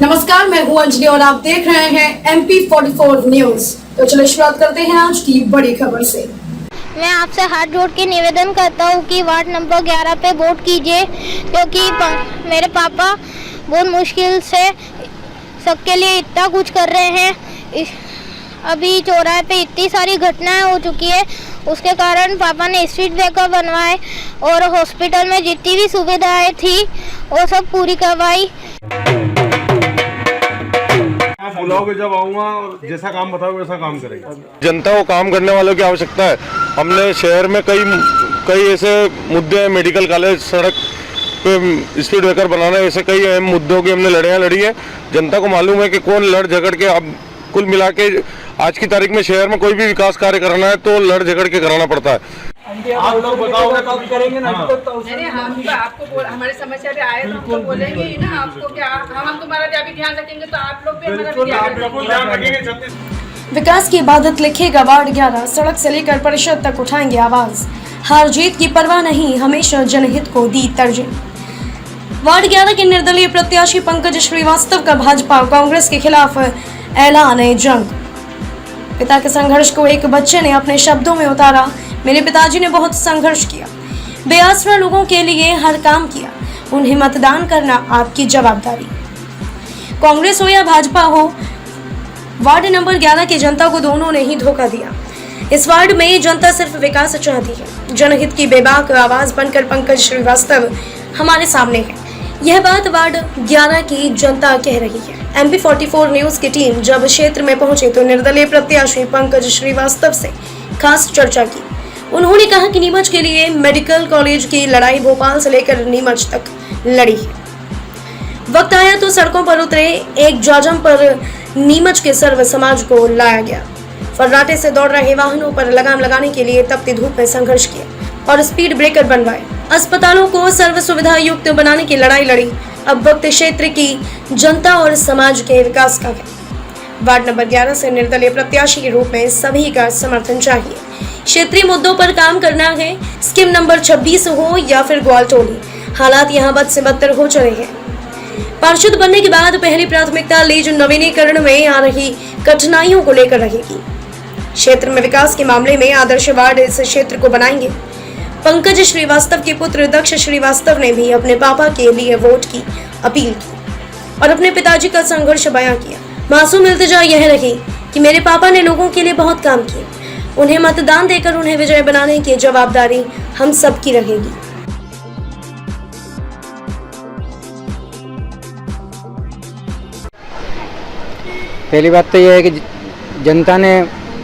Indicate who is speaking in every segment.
Speaker 1: नमस्कार, मैं हूं अंजलि और आप देख रहे हैं MP44 न्यूज। तो चलिए शुरुआत करते हैं आज की बड़ी खबर से।
Speaker 2: मैं आपसे हाथ जोड़ के निवेदन करता हूं कि वार्ड नंबर 11 पे वोट कीजिए, क्योंकि मेरे पापा बहुत मुश्किल से सबके लिए इतना कुछ कर रहे हैं। अभी चौराहे पे इतनी सारी घटनाएं हो चुकी है, उसके कारण पापा ने स्ट्रीट ब्रेकर बनवाए और हॉस्पिटल में जितनी भी सुविधाएं थी वो सब पूरी करवाई।
Speaker 3: आप बुलाओगे जब आऊँगा और जैसा काम बताओगे वैसा काम करेंगे।
Speaker 4: जनता को काम करने वालों की आवश्यकता है। हमने शहर में कई ऐसे मुद्दे हैं, मेडिकल कॉलेज, सड़क पे स्पीड ब्रेकर बनाना, ऐसे कई अहम मुद्दों की हमने लड़ाइयाँ लड़ी है। जनता को मालूम है कि कौन लड़ झगड़ के, अब कुल मिला के आज की तारीख में शहर में कोई भी विकास कार्य करना है तो लड़ झगड़ के कराना पड़ता है।
Speaker 3: आप लोग बताओगे तब करेंगे ना।
Speaker 5: नहीं, हम तो आपको हमारे समस्या पे आए तो हमको बोलेंगे ही ना। आपको क्या, हम तुम्हारा भी ध्यान रखेंगे तो आप लोग भी हमारा
Speaker 3: ध्यान रखेंगे।
Speaker 1: विकास की इबादत लिखेगा वार्ड 11, सड़क से लेकर परिषद तक उठाएंगे आवाज। हार जीत की परवाह नहीं, हमेशा जनहित को दी तरजीह। वार्ड 11 के निर्दलीय प्रत्याशी पंकज श्रीवास्तव का भाजपा और कांग्रेस के खिलाफ ऐलान है जंग। पिता के संघर्ष को एक बच्चे ने अपने शब्दों में उतारा। मेरे पिताजी ने बहुत संघर्ष किया, बेआसरा लोगों के लिए हर काम किया, उन्हें मतदान करना आपकी जवाबदारी। कांग्रेस हो या भाजपा हो, वार्ड नंबर 11 की जनता को दोनों ने ही धोखा दिया। इस वार्ड में जनता सिर्फ विकास चाहती है। जनहित की बेबाक आवाज बनकर पंकज श्रीवास्तव हमारे सामने है। यह बात वार्ड 11 की जनता कह रही है। MP44 न्यूज की टीम जब क्षेत्र में पहुंची तो निर्दलीय प्रत्याशी पंकज श्रीवास्तव से खास चर्चा की। उन्होंने कहा कि नीमच के लिए मेडिकल कॉलेज की लड़ाई भोपाल से लेकर नीमच तक लड़ी है। वक्त आया तो सड़कों पर उतरे। एक जाजम पर नीमच के सर्व समाज को लाया गया। फर्राटे से दौड़ रहे वाहनों पर लगाम लगाने के लिए तपती धूप में संघर्ष किया और स्पीड ब्रेकर बनवाए। अस्पतालों को सर्व सुविधा युक्त बनाने की लड़ाई लड़ी। अब वक्त क्षेत्र की जनता और समाज के विकास का है। वार्ड नंबर 11 से निर्दलीय प्रत्याशी के रूप में सभी का समर्थन चाहिए। क्षेत्रीय मुद्दों पर काम करना है। स्कीम नंबर 26 हो या फिर ग्वालटोली, हालात यहाँ बद से बदतर हो चले हैं। पार्षद बनने के बाद पहली प्राथमिकता लीज नवीनीकरण में आ रही कठिनाइयों को लेकर रहेगी। क्षेत्र में विकास के मामले में आदर्श वार्ड इस क्षेत्र को बनाएंगे। पंकज श्रीवास्तव के पुत्र दक्ष श्रीवास्तव ने भी अपने पापा के लिए वोट की अपील की और अपने पिताजी का संघर्ष बयां किया। मासूम इल्तिजा यह रही कि मेरे पापा ने लोगों के लिए बहुत काम किए, उन्हें मतदान देकर उन्हें विजय बनाने की जवाबदारी हम सबकी रहेगी।
Speaker 6: पहली बात तो यह है कि जनता ने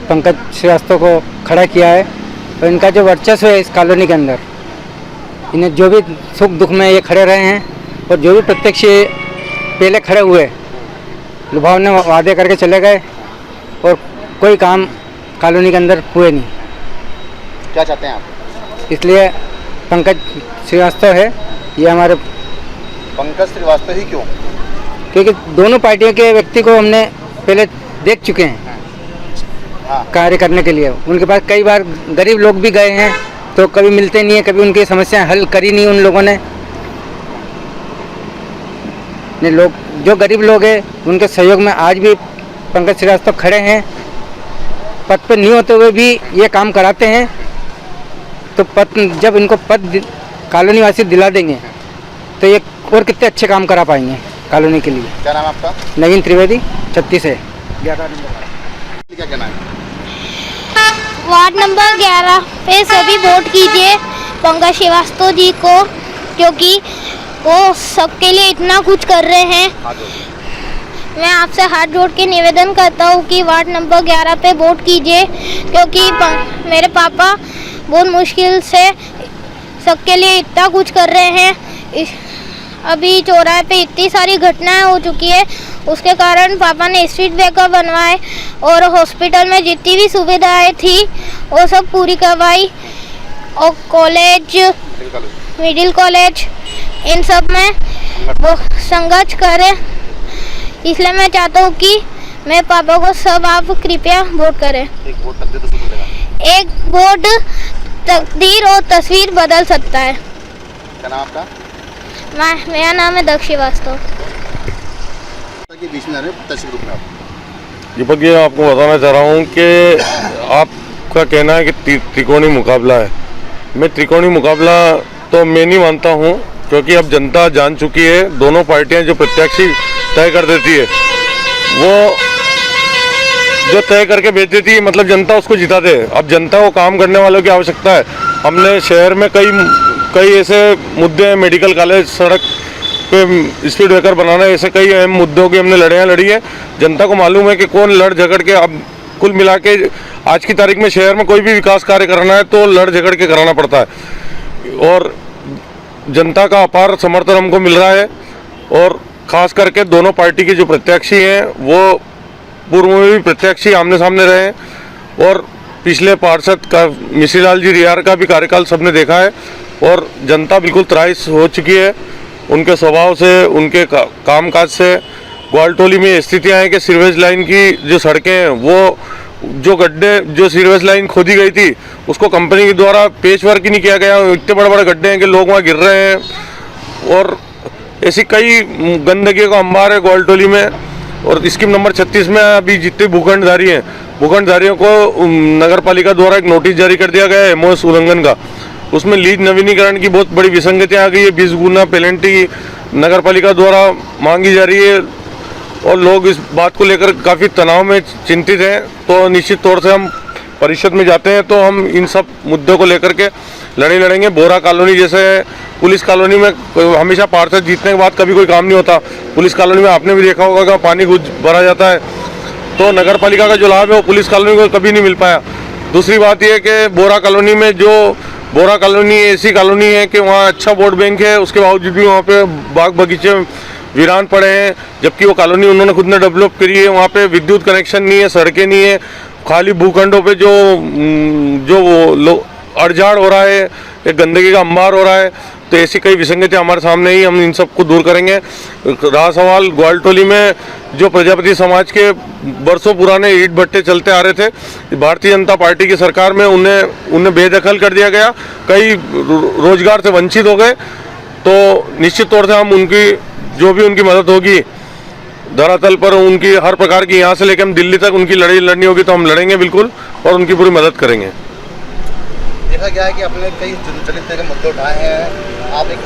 Speaker 6: पंकज श्रीवास्तव को खड़ा किया है और इनका जो वर्चस्व है इस कॉलोनी के अंदर, इन्हें जो भी सुख दुख में ये खड़े रहे हैं और जो भी प्रत्यक्ष पहले खड़े हुए, लुभावने वादे करके चले गए और कोई काम कॉलोनी के अंदर हुए नहीं।
Speaker 7: क्या चाहते हैं आप?
Speaker 6: इसलिए पंकज श्रीवास्तव है ये हमारे।
Speaker 7: पंकज श्रीवास्तव ही क्यों?
Speaker 6: क्योंकि दोनों पार्टियों के व्यक्ति को हमने पहले देख चुके हैं कार्य करने के लिए। उनके पास कई बार गरीब लोग भी गए हैं तो कभी मिलते नहीं है, कभी उनकी समस्याएं हल करी नहीं उन लोगों ने। लोग जो गरीब लोग हैं उनके सहयोग में आज भी पंकज श्रीवास्तव खड़े हैं। पद पर नहीं होते हुए भी ये काम कराते हैं। तो पद, जब इनको पद कॉलोनी वासी दिला देंगे तो ये और कितने अच्छे काम करा पाएंगे कॉलोनी के लिए।
Speaker 7: क्या नाम है आपका?
Speaker 6: नवीन त्रिवेदी, 36 है।
Speaker 7: क्या कहना है?
Speaker 2: वार्ड नंबर 11 पे सभी वोट कीजिए पंकज श्रीवास्तव जी को, क्योंकि वो सबके लिए इतना कुछ कर रहे हैं। मैं आपसे हाथ जोड़ के निवेदन करता हूँ कि वार्ड नंबर 11 पे वोट कीजिए, क्योंकि मेरे पापा बहुत मुश्किल से सबके लिए इतना कुछ कर रहे हैं। अभी चौराहे पे इतनी सारी घटनाएं हो चुकी है, उसके कारण पापा ने स्ट्रीट ब्रेकर बनवाए और हॉस्पिटल में जितनी भी सुविधाएं थी वो सब पूरी करवाई। और कॉलेज, मिडिल कॉलेज, इन सब में वो संघर्ष करे। इसलिए मैं चाहता हूँ कि मेरे पापा को सब आप कृपया वोट करें। एक वोट तकदीर और तस्वीर बदल सकता है।
Speaker 7: क्या नाम आपका?
Speaker 2: मेरा नाम है दक्ष श्रीवास्तव।
Speaker 7: के बीच में आ रहे हैं प्रत्याशी के रूप में आप?
Speaker 4: दीपक जी, आपको बताना चाह रहा हूँ कि आपका कहना है कि त्रिकोणी मुकाबला है। मैं त्रिकोणी मुकाबला तो मैं नहीं मानता हूँ, क्योंकि अब जनता जान चुकी है। दोनों पार्टियां जो प्रत्याशी तय कर देती है, वो जो तय करके भेज देती है, मतलब जनता उसको जिताते है। अब जनता को काम करने वालों की आवश्यकता है। हमने शहर में कई ऐसे मुद्दे हैं, मेडिकल कॉलेज, सड़क पे स्पीड ब्रेकर बनाना, ऐसे कई अहम मुद्दों की हमने लड़ाइयाँ लड़ी है। जनता को मालूम है कि कौन लड़ झगड़ के, अब कुल मिला के आज की तारीख में शहर में कोई भी विकास कार्य करना है तो लड़ झगड़ के कराना पड़ता है, और जनता का अपार समर्थन हमको मिल रहा है। और खास करके दोनों पार्टी के जो प्रत्याशी हैं वो पूर्व में भी प्रत्याशी आमने सामने रहे हैं, और पिछले पार्षद का मिश्री लाल जी रियार का भी कार्यकाल सबने देखा है। और जनता बिल्कुल त्राइस हो चुकी है उनके स्वभाव से, उनके कामकाज से। ग्वालटोली में स्थितियाँ हैं कि सीवरेज लाइन की जो सड़कें हैं, वो जो गड्ढे, जो सीवरेज लाइन खोदी गई थी उसको कंपनी के द्वारा पेच वर्क ही नहीं किया गया। इतने बड़े बड़े गड्ढे हैं कि लोग वहाँ गिर रहे हैं, और ऐसी कई गंदगी का अंबार है ग्वालटोली में। और स्कीम नंबर 36 में अभी जितने भूखंडधारी हैं, भूखंडधारियों को नगर पालिका द्वारा एक नोटिस जारी कर दिया गया है एमओएस उल्लंघन का। उसमें लीज नवीनीकरण की बहुत बड़ी विसंगतियाँ आ गई है। 20 गुना पेनल्टी नगर पालिका द्वारा मांगी जा रही है, और लोग इस बात को लेकर काफ़ी तनाव में चिंतित हैं। तो निश्चित तौर से हम परिषद में जाते हैं तो हम इन सब मुद्दों को लेकर के लड़ाई लड़ेंगे। बोरा कॉलोनी जैसे पुलिस कॉलोनी में हमेशा पार्षद जीतने के बाद कभी कोई काम नहीं होता। पुलिस कॉलोनी में आपने भी देखा होगा कि पानी भरा जाता है, तो नगर पालिका का जो लाभ है वो पुलिस कॉलोनी को कभी नहीं मिल पाया। दूसरी बात यह है कि बोरा कॉलोनी में बोरा कॉलोनी ऐसी कॉलोनी है कि वहाँ अच्छा वोट बैंक है, उसके बावजूद भी वहाँ पे बाग बगीचे वीरान पड़े हैं, जबकि वो कॉलोनी उन्होंने खुद ने डेवलप करी है। वहाँ पे विद्युत कनेक्शन नहीं है, सड़कें नहीं है, खाली भूखंडों पे जो अड़झाड़ हो रहा है, एक गंदगी का अंबार हो रहा है। तो ऐसी कई विसंगतियाँ हमारे सामने ही, हम इन सबको दूर करेंगे। रहा सवाल ग्वालटोली में जो प्रजापति समाज के बरसों पुराने ईंट भट्टे चलते आ रहे थे, भारतीय जनता पार्टी की सरकार में उन्हें बेदखल कर दिया गया, कई रोजगार से वंचित हो गए। तो निश्चित तौर से हम जो भी उनकी मदद होगी धरातल पर, उनकी हर प्रकार की, यहाँ से लेकर हम दिल्ली तक उनकी लड़ाई लड़नी होगी तो हम लड़ेंगे बिल्कुल, और उनकी पूरी मदद करेंगे।
Speaker 7: देखा गया है कि आपने कई जनहित के मुद्दे उठाए हैं, आप एक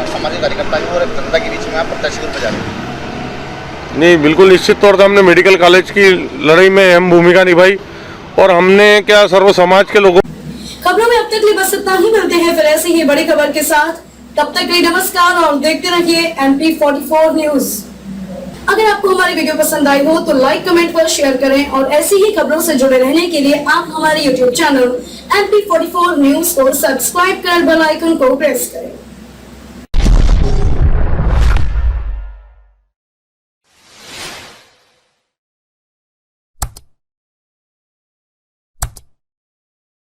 Speaker 7: सामाजिक कार्यकर्ता हैं और जनता के बीच में आप प्रत्याशी रूप में जा रहे हैं।
Speaker 4: नहीं, बिल्कुल निश्चित तौर से हमने मेडिकल कॉलेज की लड़ाई में अहम भूमिका निभाई, और हमने क्या सर्व समाज के लोगों।
Speaker 1: खबरों में अब तक लिए बस इतना ही। मिलते हैं फिर ऐसी ही बड़ी खबर के साथ, तब तक के लिए नमस्कार और देखते रहिए MP44 न्यूज। अगर आपको हमारी वीडियो पसंद आई हो तो लाइक, कमेंट पर शेयर करें, और ऐसी ही खबरों से जुड़े रहने के लिए आप हमारे YouTube चैनल MP44 न्यूज को सब्सक्राइब कर बेल आइकन को प्रेस करें।